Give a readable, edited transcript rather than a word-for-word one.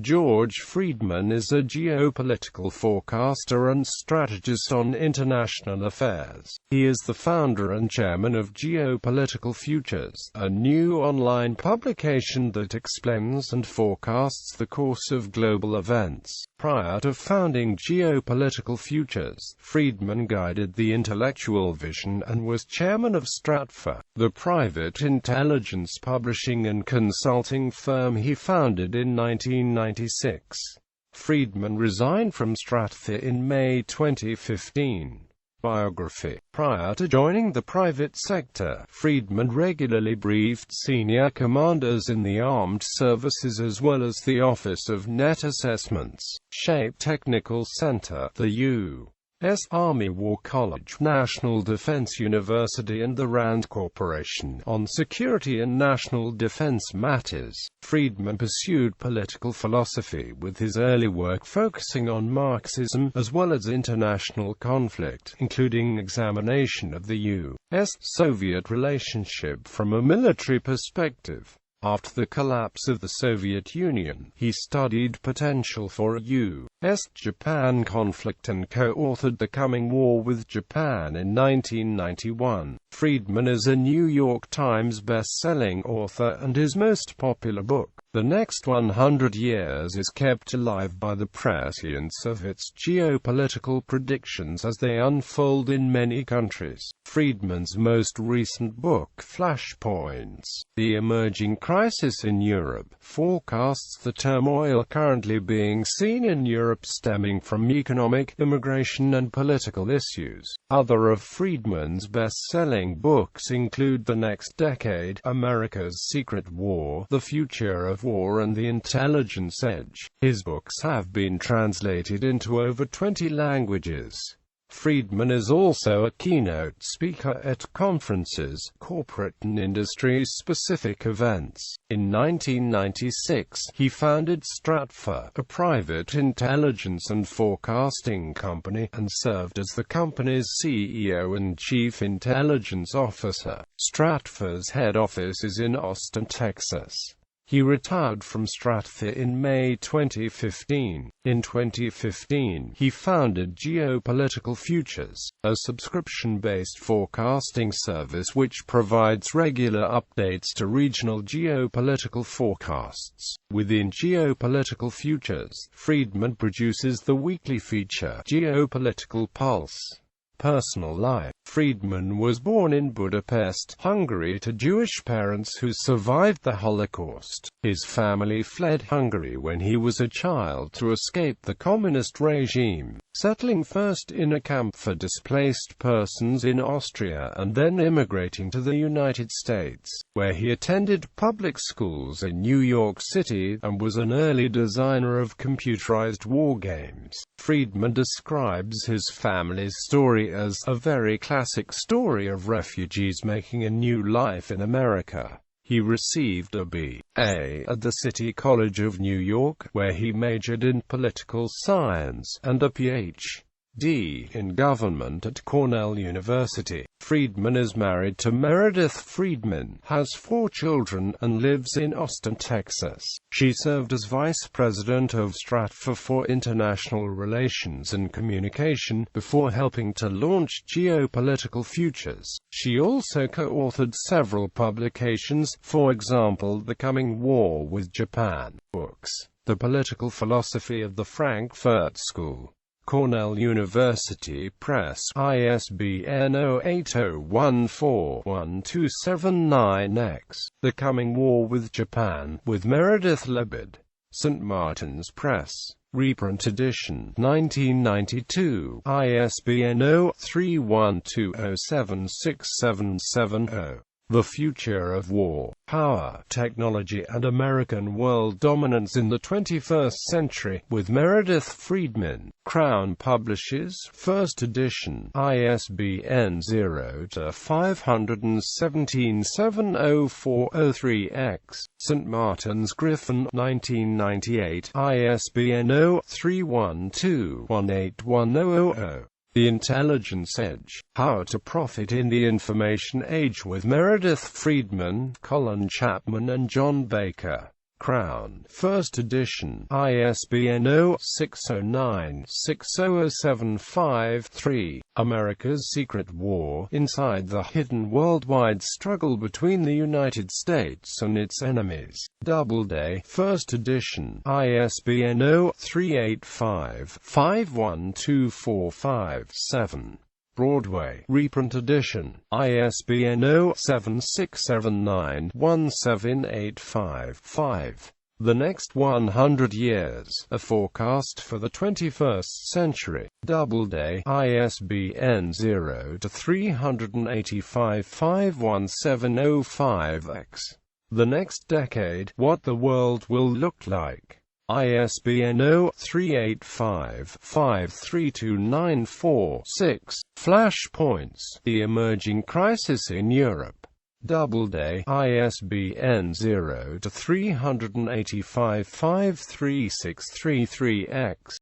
George Friedman is a geopolitical forecaster and strategist on international affairs. He is the founder and chairman of Geopolitical Futures, a new online publication that explains and forecasts the course of global events. Prior to founding Geopolitical Futures, Friedman guided the intellectual vision and was chairman of Stratfor, the private intelligence publishing and consulting firm he founded in 1996. Friedman resigned from Stratfor in May 2015. Biography. Prior to joining the private sector, Friedman regularly briefed senior commanders in the armed services as well as the Office of Net Assessments, SHAPE Technical Center, the U.S. Army War College, National Defense University and the RAND Corporation on security and national defense matters. Friedman pursued political philosophy with his early work focusing on Marxism, as well as international conflict, including examination of the U.S.-Soviet relationship from a military perspective. After the collapse of the Soviet Union, he studied potential for a U.S.-Japan conflict and co-authored The Coming War with Japan in 1991. Friedman is a New York Times best-selling author, and his most popular book, The Next 100 Years, is kept alive by the prescience of its geopolitical predictions as they unfold in many countries. Friedman's most recent book, Flashpoints: The Emerging Crisis in Europe, forecasts the turmoil currently being seen in Europe stemming from economic, immigration and political issues. Other of Friedman's best-selling books include The Next Decade, America's Secret War, The Future of War and The Intelligence Edge. His books have been translated into over 20 languages. Friedman is also a keynote speaker at conferences, corporate and industry-specific events. In 1996, he founded Stratfor, a private intelligence and forecasting company, and served as the company's CEO and Chief Intelligence Officer. Stratfor's head office is in Austin, Texas. He retired from Stratfor in May 2015. In 2015, he founded Geopolitical Futures, a subscription-based forecasting service which provides regular updates to regional geopolitical forecasts. Within Geopolitical Futures, Friedman produces the weekly feature, Geopolitical Pulse. Personal life. Friedman was born in Budapest, Hungary to Jewish parents who survived the Holocaust. His family fled Hungary when he was a child to escape the communist regime, settling first in a camp for displaced persons in Austria and then immigrating to the United States, where he attended public schools in New York City, and was an early designer of computerized war games. Friedman describes his family's story as a very classic story of refugees making a new life in America. He received a B.A. at the City College of New York, where he majored in political science, and a Ph.D. in government at Cornell University. Friedman is married to Meredith Friedman, has 4 children, and lives in Austin, Texas. She served as vice president of Stratfor for International Relations and Communication, before helping to launch Geopolitical Futures. She also co-authored several publications, for example The Coming War with Japan, books, The Political Philosophy of the Frankfurt School, Cornell University Press, ISBN 080141279X, The Coming War with Japan, with Meredith Lebed, St. Martin's Press, reprint edition, 1992, ISBN 03120767770. The Future of War, Power, Technology and American World Dominance in the 21st Century, with Meredith Friedman. Crown publishes, first edition, ISBN 0-51770403X, St. Martin's Griffin, 1998, ISBN 0-312-18100. The Intelligence Edge, How to Profit in the Information Age with Meredith Friedman, Colin Chapman and John Baker. Crown, 1st edition, ISBN 0-609-60075-3, America's Secret War, Inside the Hidden Worldwide Struggle Between the United States and Its Enemies, Doubleday, 1st edition, ISBN 0-385-51245-7. Broadway, reprint edition, ISBN 0-7679-17855-5. The Next 100 Years, A Forecast for the 21st Century, Doubleday, ISBN 0-385-51705-X. The Next Decade, What the World Will Look Like, ISBN 0-385-53294-6. Flashpoints, The Emerging Crisis in Europe, Doubleday, ISBN 0-385-53633-X.